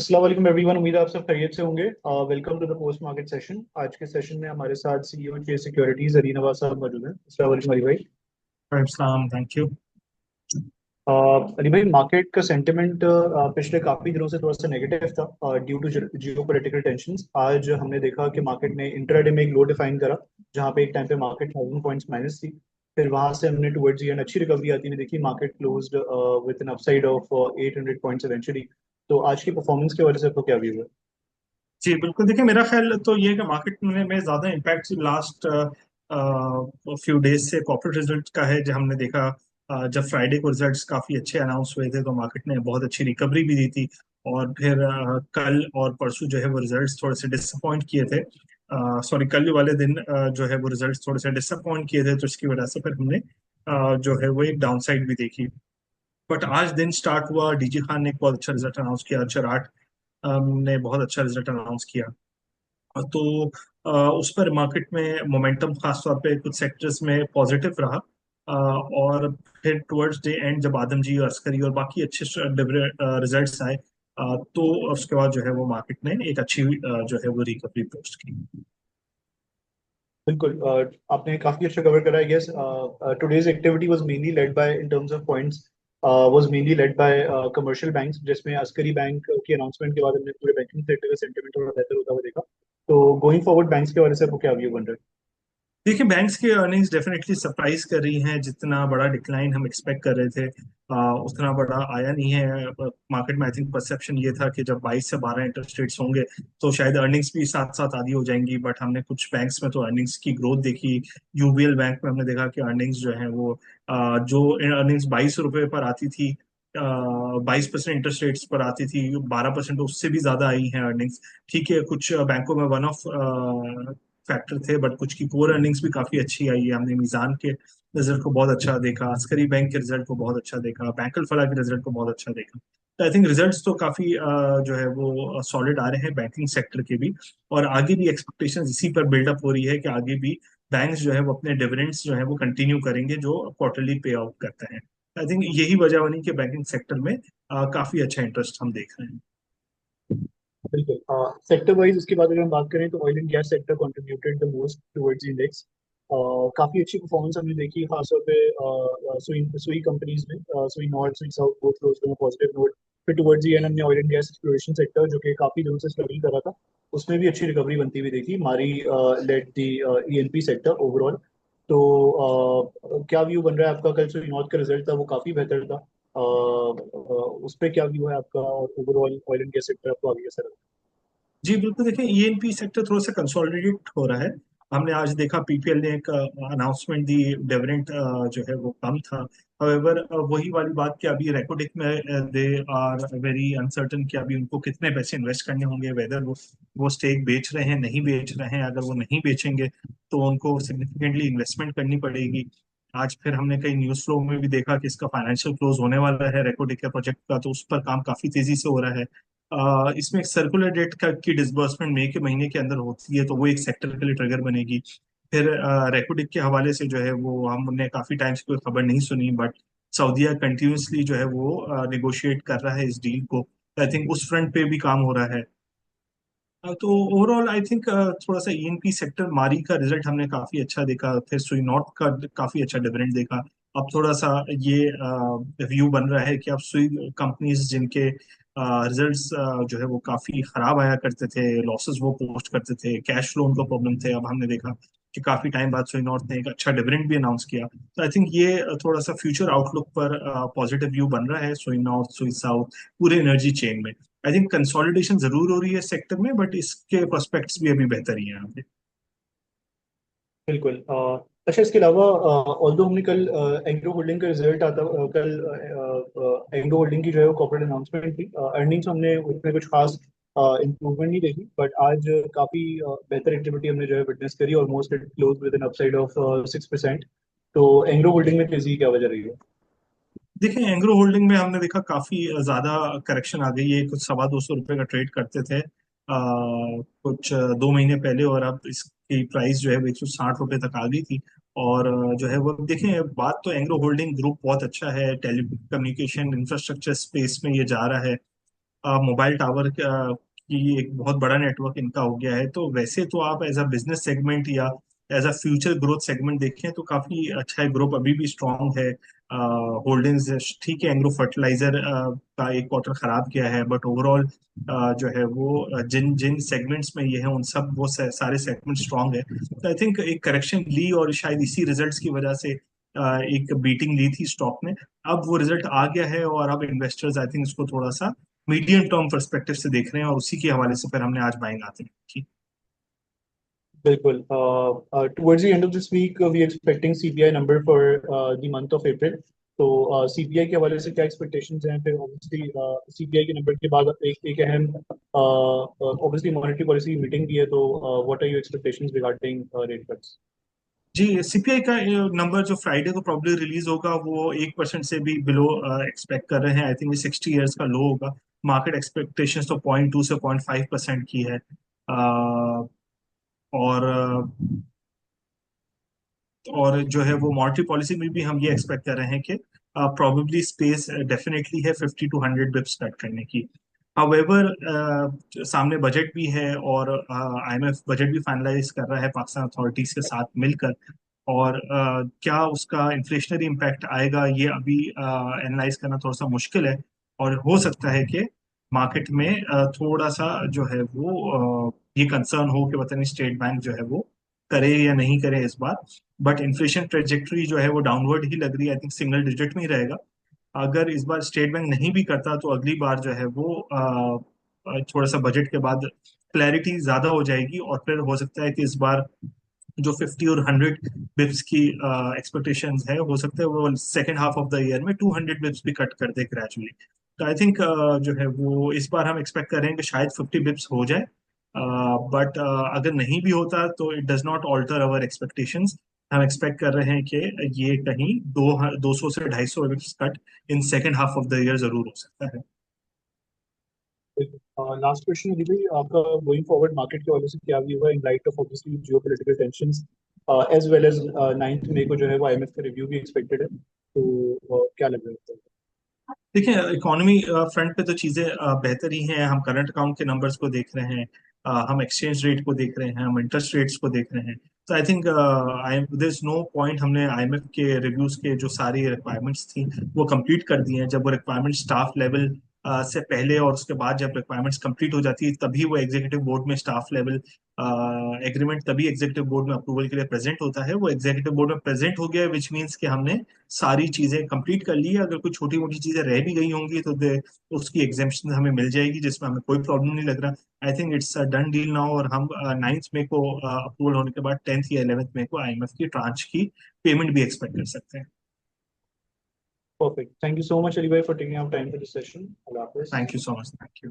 अस्सलाम वालेकुम एवरीवन। उम्मीद है आप सब खैरियत से होंगे। Welcome to the post market session. आज के सेशन में हमारे साथ सीईओ के सिक्योरिटीज अली नवाज साहब मौजूद हैं। अस्सलाम वालेकुम अली भाई। इस्लाम, थैंक यू। अली भाई, मार्केट का सेंटिमेंट पिछले काफी दिनों से थोड़ा सा नेगेटिव था due to geopolitical tensions. आज हमने देखा कि मार्केट ने इंट्राडे में एक लो डिफाइन करा, जहां पे एक टाइम पे मार्केट 1000 पॉइंट्स माइनस थी। फिर वहां से हमने टुवर्ड्स एंड अच्छी रिकवरी आती हुई देखी। Market closed with N upside of 800 points eventually. तो आज की परफॉर्मेंस की वजह से आपको क्या व्यू है? जी बिल्कुल, देखिए मेरा ख्याल तो ये है कि मार्केट में ज्यादा इम्पैक्ट लास्ट फ्यू डेज से कॉर्पोरेट रिजल्ट का है। जो हमने देखा, जब फ्राइडे को रिजल्ट्स काफी अच्छे अनाउंस हुए थे तो मार्केट ने बहुत अच्छी रिकवरी भी दी थी। और फिर कल और परसों जो है वो रिजल्ट्स थोड़े से डिसअपॉइंट किए थे। सॉरी, कल वाले दिन जो है वो रिजल्ट्स थोड़े से डिसअपॉइंट किए थे, तो इसकी वजह से फिर हमने जो है वो एक डाउन साइड भी देखी। बट आज दिन स्टार्ट हुआ, डीजी खान ने एक बहुत अच्छा रिजल्ट अनाउंस किया, चराट ने बहुत अच्छा रिजल्ट अनाउंस किया। तो उस पर मार्केट में मोमेंटम खासतौर पे कुछ सेक्टर्स में पॉजिटिव रहा। और फिर टुवर्ड्स डे एंड जब आदमजी और अस्करी और बाकी अच्छे रिजल्ट्स आए, तो उसके बाद जो है वो मार्केट ने एक अच्छी जो है वो रिकवरी पोस्ट की। बिल्कुल। आपने काफी अच्छा कवर करा। I guess today's activity was mainly led by in terms of points, was mainly led by commercial banks, जिसमें अस्करी बैंक की अनाउंसमेंट के बाद हमने पूरे बैंकिंग सेक्टर का सेंटीमेंट थोड़ा बेहतर होता हुआ देखा। तो गोइंग फॉरवर्ड बैंक्स के बारे से आपको क्या व्यू बन रहा देखिए, बैंक्स की अर्निंग्स डेफिनेटली सरप्राइज कर रही हैं। जितना बड़ा डिक्लाइन हम एक्सपेक्ट कर रहे थे, उतना बड़ा आया नहीं है। मार्केट में आई थिंक परसेप्शन ये था कि जब 22 से 12 इंटरेस्ट रेट्स होंगे तो शायद अर्निंग्स भी साथ साथ आधी हो जाएंगी, बट हमने कुछ बैंक्स में तो अर्निंग्स की ग्रोथ देखी। यूबीएल बैंक में हमने देखा कि अर्निंग्स जो है वो जो अर्निंग्स 22 रुपए पर आती थी, 22% इंटरेस्ट रेट्स पर आती थी, 12% तो उससे भी ज्यादा आई हैं अर्निंग्स। ठीक है, कुछ बैंकों में वन ऑफ फैक्टर थे, बट कुछ की कोर अर्निंग्स भी काफी अच्छी आई है। हमने मीजान के रिजल्ट को बहुत अच्छा देखा, अस्करी बैंक के रिजल्ट को बहुत अच्छा देखा, बैंक अल फलाह के रिजल्ट को बहुत अच्छा देखा। तो आई थिंक रिजल्ट्स तो काफी जो है वो सॉलिड आ रहे हैं बैंकिंग सेक्टर के भी। और आगे भी एक्सपेक्टेशंस इसी पर बिल्डअप हो रही है कि आगे भी बैंक्स जो है वो अपने डिविडेंड्स जो है वो कंटिन्यू करेंगे, जो क्वार्टरली पे आउट करते हैं। आई थिंक यही वजह बनी कि बैंकिंग सेक्टर में काफी अच्छा इंटरेस्ट हम देख रहे हैं। है? बिल्कुल। सेक्टर वाइज इसके बाद अगर हम बात करें तो oil and gas sector contributed the most towards index. काफी अच्छी परफॉर्मेंस हमने देखी, खासतौर पे सुई सुई कंपनीज में। सुई नॉर्थ सुई south both closed on positive note. फिर टुवर्ड्स दी एंड हमने oil and gas exploration sector, जो कि काफी दिनों से स्ट्रगल कर रहा था, उसमें भी अच्छी रिकवरी बनती हुई देखी। मारी लेड दी ईएनपी सेक्टर ओवरऑल। तो क्या व्यू बन रहा है आपका? कल सुई नॉर्थ का रिजल्ट था, वो काफी बेहतर था। उस पर क्या व्यू है आपका? और overall oil and gas sector आपको आगे कैसा लगा? जी बिल्कुल, देखिए ईएनपी सेक्टर थोड़ा सा कंसोलिडेट हो रहा है। हमने आज देखा पीपीएल ने एक अनाउंसमेंट दी, डिविडेंड जो है वो कम था। हाउएवर वही वाली बात कि अभी रेकोडिक में दे आर वेरी अनसर्टन कि अभी उनको कितने पैसे इन्वेस्ट करने होंगे, वेदर वो स्टेक बेच रहे हैं नहीं बेच रहे हैं। अगर वो नहीं बेचेंगे तो उनको सिग्निफिकेंटली इन्वेस्टमेंट करनी पड़ेगी। आज फिर हमने कई न्यूज फ्लो में भी देखा कि इसका फाइनेंशियल क्लोज होने वाला है रेकोडिक के प्रोजेक्ट का, तो उस पर काम काफी तेजी से हो रहा है। इसमें एक सर्कुलर डेट का की डिसबर्समेंट मई के महीने के अंदर होती है, तो वो एक सेक्टर के लिए ट्रिगर बनेगी। फिर रेकोडिक के हवाले से जो है वो हमने काफी टाइम से कोई खबर नहीं सुनी, बट सऊदीया कंटिन्यूसली जो है वो निगोशिएट कर रहा है इस डील को। आई थिंक उस फ्रंट पे भी काम हो रहा है। तो ओवरऑल आई थिंक थोड़ा सा ईएनपी सेक्टर, मारी का रिजल्ट हमने काफी अच्छा देखा, फिर सुई नॉर्थ का काफी अच्छा डिविडेंड देखा। अब थोड़ा सा ये व्यू बन रहा है कि अब सुई कंपनीज जिनके रिजल्ट्स जो है वो काफी खराब आया करते थे, लॉसेस वो पोस्ट करते थे, कैश फ्लो उनका प्रॉब्लम थे, अब हमने देखा कि काफी टाइम बाद सुई नॉर्थ ने एक अच्छा डिविडेंड भी अनाउंस किया। तो आई थिंक ये थोड़ा सा फ्यूचर आउटलुक पर पॉजिटिव व्यू बन रहा है सुई नॉर्थ सुई साउथ पूरे एनर्जी चेन में। आई थिंक कंसोलिडेशन जरूर हो रही है सेक्टर में, बट इसके प्रोस्पेक्ट्स भी अभी बेहतर ही हैं यहाँ पे। बिल्कुल। अच्छा, इसके अलावा ऑल्दो हमने कल एंग्रो होल्डिंग का रिजल्ट आता कल एंग्रो होल्डिंग की जो है वो कॉर्पोरेट अनाउंसमेंट थी। अर्निंग्स हमने उसमें कुछ खास इंप्रूवमेंट नहीं देखी, बट आज काफी बेहतर एक्टिविटी हमने जो है विटनेस करी। Almost it close with N upside of 6%। तो एंग्रो होल्डिंग में तेजी की क्या वजह रही है? देखिए, एंग्रो होल्डिंग में हमने देखा काफी ज्यादा करेक्शन आ गई है। कुछ 250 रुपए का ट्रेड करते थे कुछ 2 महीने पहले, और अब इसकी प्राइस जो है वो 160 रुपए तक आ गई थी। और जो है वो देखें, बात तो एंग्रो होल्डिंग ग्रुप बहुत अच्छा है, टेली कम्युनिकेशन इंफ्रास्ट्रक्चर स्पेस में ये जा रहा है। मोबाइल टावर की एक बहुत बड़ा नेटवर्क इनका हो गया है। तो वैसे तो आप एज अ बिजनेस सेगमेंट या as a future growth segment देखें तो काफी अच्छा है, ग्रुप अभी भी स्ट्रांग है। होल्डिंग्स ठीक है, एग्रो फर्टिलाइजर का एक क्वार्टर खराब किया है, बट ओवरऑल जो है वो जिन जिन सेगमेंट्स में ये है उन सब वो सारे सेगमेंट स्ट्रांग है। तो आई थिंक एक करेक्शन ली और शायद इसी रिजल्ट्स की वजह से एक बीटिंग ली थी स्टॉक ने। अब वो रिजल्ट आ गया है और अब इन्वेस्टर्स आई थिंक इसको थोड़ा सा मीडियम टर्म पर्सपेक्टिव से देख रहे हैं, और उसी के हवाले से फिर हमने आज बाइंग आते हैं। बिल्कुल। Towards the end of this week, we are expecting CPI number for the month of April. तो CPI के हवाले से क्या एक्सपेक्टेशंस हैं? फिर ऑब्वियसली CPI के नंबर के बाद एक एक अहम ऑब्वियसली मॉनेटरी पॉलिसी मीटिंग भी है, तो what are your expectations regarding rate cuts? जी, सीपीआई का नंबर जो फ्राइडे को प्रॉब्ली रिलीज होगा वो 1% से भी बिलो एक्सपेक्ट कर रहे हैं। आई थिंक ये 60 ईयर्स का लो होगा। मार्केट एक्सपेक्टेशंस तो 0.2 से 0.5% की है। और और जो है वो मॉनेटरी पॉलिसी में भी हम ये एक्सपेक्ट कर रहे हैं कि प्रोबेबली स्पेस डेफिनेटली है 50 to 100 बिप्स कट करने की। हाउएवर सामने बजट भी है और आईएमएफ बजट भी फाइनलाइज कर रहा है पाकिस्तान अथॉरिटीज के साथ मिलकर। और क्या उसका इन्फ्लेशनरी इम्पैक्ट आएगा ये अभी एनालाइज करना थोड़ा सा मुश्किल है। और हो सकता है कि मार्केट में थोड़ा सा जो है वो ये कंसर्न हो कि पता नहीं स्टेट बैंक जो है वो करे या नहीं करे इस बार। बट इन्फ्लेशन ट्रेजेक्टरी जो है वो डाउनवर्ड ही लग रही है, आई थिंक सिंगल डिजिट में ही रहेगा। अगर इस बार स्टेट बैंक नहीं भी करता तो अगली बार जो है वो थोड़ा सा बजट के बाद क्लैरिटी ज्यादा हो जाएगी, और फिर हो सकता है कि इस बार जो 50 और 100 बिप्स की एक्सपेक्टेशंस है हो सकता है वो second half of the year में 200 बिप्स भी कट कर दे ग्रेजुअली। तो आई थिंक जो है वो इस बार हम एक्सपेक्ट कर रहे हैं कि शायद 50 बिप्स हो जाए। बट अगर नहीं भी होता तो it does not alter our expectations. हम एक्सपेक्ट कर रहे हैं कि ये कहीं 200 से 250 bips cut in second half of the year जरूर हो सकता है। लास्ट क्वेश्चन अभी भाई, आपका गोइंग फॉरवर्ड मार्केट के हवाले से क्या व्यू है in light of obviously geopolitical tensions, as well as 9th मई को जो है वो आईएमएफ का रिव्यू भी एक्सपेक्टेड है, तो क्या लग रहा है? देखिए, इकोनॉमी फ्रंट पे तो चीजें बेहतर ही हैं। हम करंट अकाउंट के नंबर्स को देख रहे हैं, हम एक्सचेंज रेट को देख रहे हैं, हम इंटरेस्ट रेट्स को देख रहे हैं। तो I think I there is no point, हमने आईएमएफ के रिव्यूज के जो सारी रिक्वायरमेंट्स थी वो कंप्लीट कर दी हैं। जब वो रिक्वायरमेंट स्टाफ लेवल से पहले और उसके बाद जब रिक्वायरमेंट्स कंप्लीट हो जाती है तभी वो एग्जीक्यूटिव बोर्ड में स्टाफ लेवल एग्रीमेंट तभी एग्जीक्यूटिव बोर्ड में अप्रूवल के लिए प्रेजेंट होता है। वो एग्जीक्यूटिव बोर्ड में प्रेजेंट हो गया, विच मीन्स कि हमने सारी चीजें कंप्लीट कर ली है। अगर कोई छोटी मोटी चीजें रह भी गई होंगी तो उसकी एग्जेम्पशन हमें मिल जाएगी, जिसमें हमें कोई प्रॉब्लम नहीं लग रहा। I think it's a done deal now, और हम 9th मई को अप्रूवल होने के बाद 10th या 11th मई को आईएमएफ की ट्रांच की पेमेंट भी एक्सपेक्ट कर सकते हैं। Perfect. Thank you so much, Ali bhai, for taking out time for this session. Allah Hafiz. Thank you so much. Thank you.